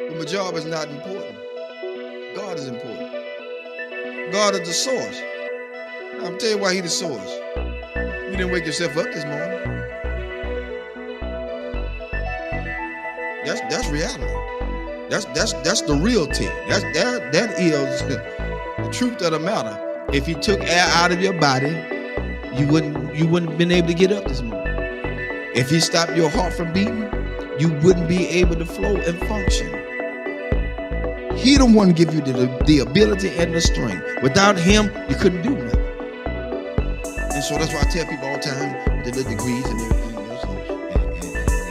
But my job is not important. God is important. God is the source. Now, I'm telling you why He's the source. You didn't wake yourself up this morning. That's reality. That's the reality. That is the truth of the matter. If He took air out of your body, you wouldn't have been able to get up this morning. If He stopped your heart from beating, you wouldn't be able to flow and function. He the one give you the ability and the strength. Without Him, you couldn't do nothing. And so that's why I tell people all the time with the little degrees and everything else,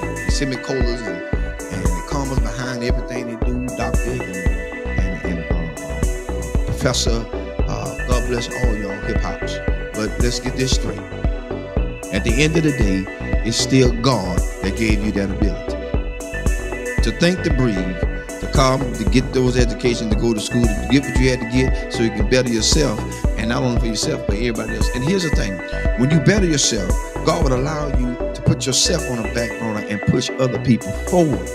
and semicolons and the commas behind everything they do, doctor and professor. God bless all y'all hip hops. But let's get this straight. At the end of the day, it's still God that gave you that ability to think, to breathe, to come, to get those educations, to go to school, to get what you had to get so you can better yourself, and not only for yourself, but everybody else. And here's the thing, when you better yourself, God would allow you to put yourself on the back burner and push other people forward.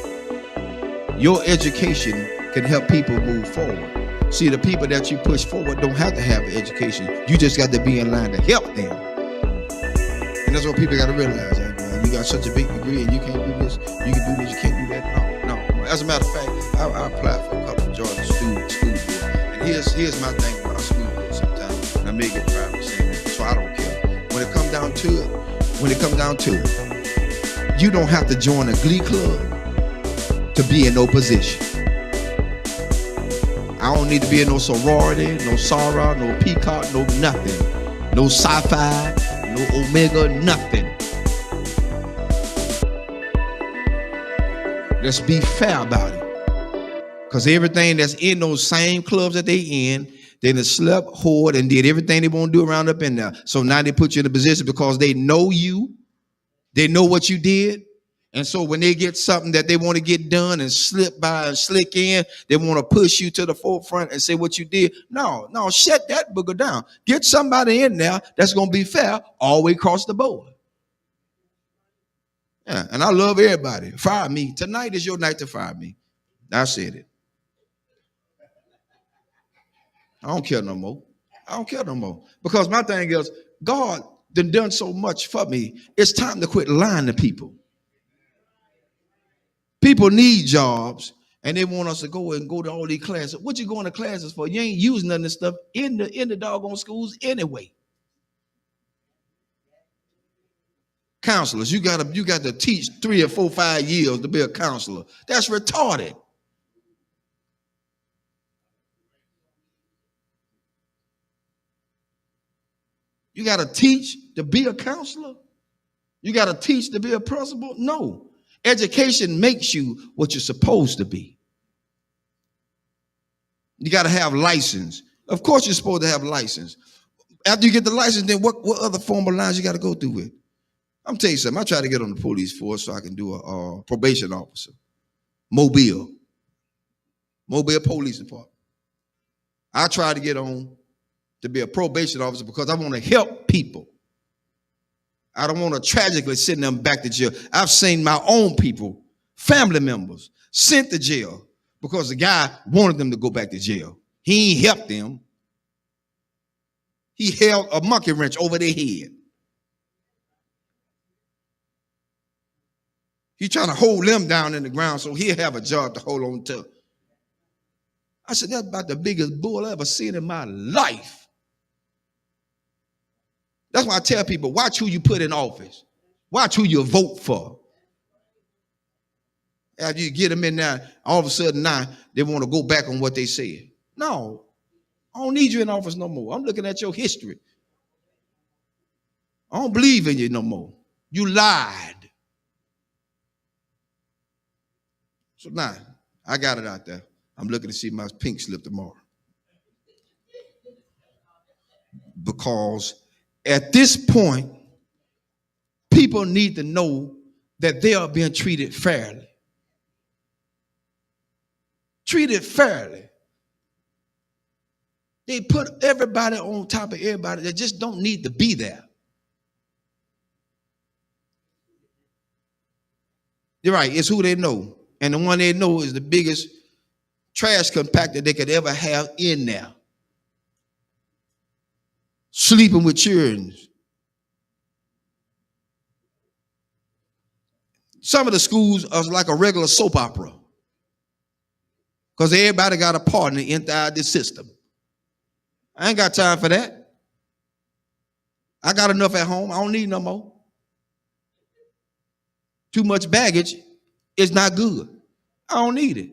Your education can help people move forward. See, the people that you push forward don't have to have an education. You just got to be in line to help them. And that's what people got to realize. You got such a big degree and you can't do this, you can do this, you can't do that. No. As a matter of fact, I applied for a couple of Georgia school board. And here's my thing about school board sometimes. And I may get private saying that, so I don't care. When it comes down to it, you don't have to join a glee club to be in no position. I don't need to be in no sorority, no Sarah, no Peacock, no nothing. No sci-fi, no Omega, nothing. Let's be fair about it. Because everything that's in those same clubs that they in, they done slept, whored, and did everything they want to do around up in there. So now they put you in a position because they know you. They know what you did. And so when they get something that they want to get done and slip by and slick in, they want to push you to the forefront and say what you did. No, shut that booger down. Get somebody in there that's going to be fair all the way across the board. Yeah, and I love everybody. Fire me. Tonight is your night to fire me. I said it. I don't care no more. Because my thing is, God done so much for me. It's time to quit lying to people. People need jobs, and they want us to go to all these classes. What you going to classes for? You ain't using none of this stuff in the doggone schools anyway. Counselors, you got to teach 3 or 4, 5 years to be a counselor. That's retarded. You got to teach to be a counselor? You got to teach to be a principal? No. Education makes you what you're supposed to be. You got to have license. Of course you're supposed to have license. After you get the license, then what other formal lines you got to go through with? I'm telling you something. I try to get on the police force so I can do a probation officer. Mobile Police Department. I try to get on to be a probation officer because I want to help people. I don't want to tragically send them back to jail. I've seen my own people, family members, sent to jail because the guy wanted them to go back to jail. He ain't helped them. He held a monkey wrench over their head. He's trying to hold them down in the ground so he'll have a job to hold on to. I said, that's about the biggest bull I ever seen in my life. That's why I tell people, watch who you put in office. Watch who you vote for. After you get them in there, all of a sudden now they want to go back on what they said. No, I don't need you in office no more. I'm looking at your history. I don't believe in you no more. You lied. So now, I got it out there. I'm looking to see my pink slip tomorrow. Because at this point, people need to know that they are being treated fairly. Treated fairly. They put everybody on top of everybody that just don't need to be there. You're right, it's who they know. And the one they know is the biggest trash compactor they could ever have in there. Sleeping with children. Some of the schools are like a regular soap opera because everybody got a partner inside the system. I ain't got time for that. I got enough at home. I don't need no more. Too much baggage is not good. I don't need it.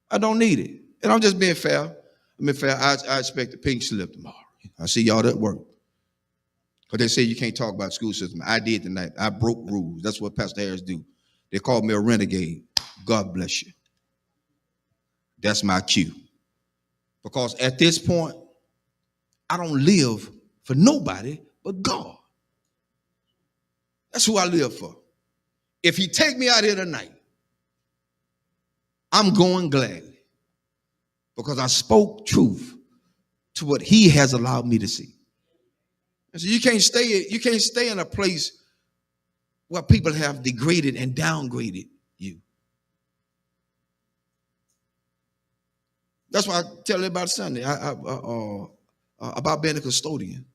I don't need it. And I'm just being fair. I expect a pink slip tomorrow. I see y'all at work. Because they say you can't talk about school system. I did tonight. I broke rules. That's what Pastor Harris do. They called me a renegade. God bless you. That's my cue. Because at this point, I don't live for nobody but God. That's who I live for. If he take me out here tonight, I'm going gladly. Because I spoke truth to what he has allowed me to see. And so you can't stay in a place where people have degraded and downgraded you. That's why I tell everybody Sunday about being a custodian.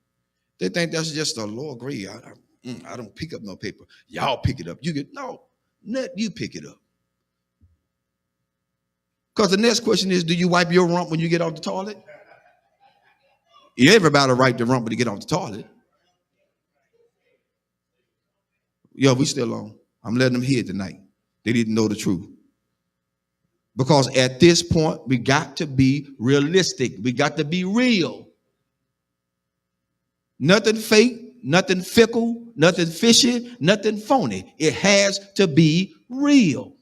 They think that's just a lower grade. I don't pick up no paper. Y'all pick it up. You pick it up. Because the next question is, do you wipe your rump when you get off the toilet? Everybody wipe the rump when you get off the toilet. Yo, we still on. I'm letting them hear tonight. They didn't know the truth. Because at this point, we got to be realistic. We got to be real. Nothing fake, nothing fickle, nothing fishy, nothing phony. It has to be real.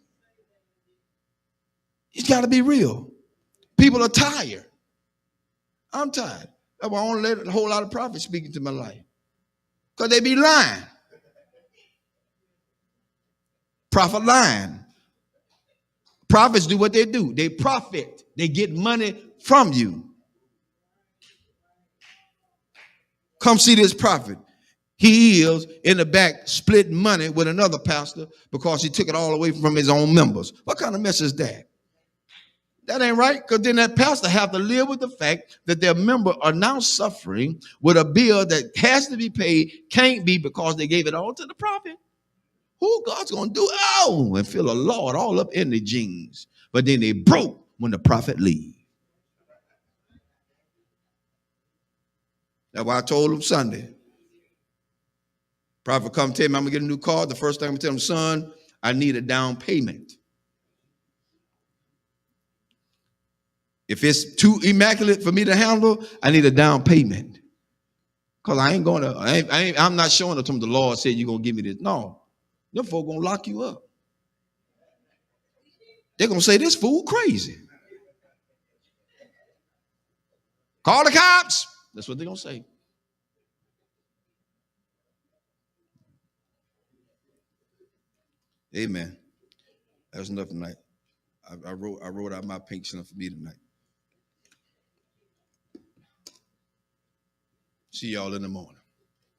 It's got to be real. People are tired. I'm tired. That's why I don't let a whole lot of prophets speak into my life. Because they be lying. Prophet lying. Prophets do what they do. They profit. They get money from you. Come see this prophet. He is in the back splitting money with another pastor because he took it all away from his own members. What kind of mess is that? That ain't right, because then that pastor have to live with the fact that their members are now suffering with a bill that has to be paid, can't be because they gave it all to the prophet. Who God's going to do? Oh, and feel a Lord all up in the jeans. But then they broke when the prophet leave. That's why I told him Sunday. Prophet come tell me I'm going to get a new car. The first thing I'm going to tell him, son, I need a down payment. If it's too immaculate for me to handle, I need a down payment. Because I ain't going to, I'm not showing it to him the Lord said you're going to give me this. No. Them folk going to lock you up. They're going to say this fool crazy. Call the cops. That's what they're going to say. Amen. That's enough tonight. I wrote out my pink slip for me tonight. See y'all in the morning.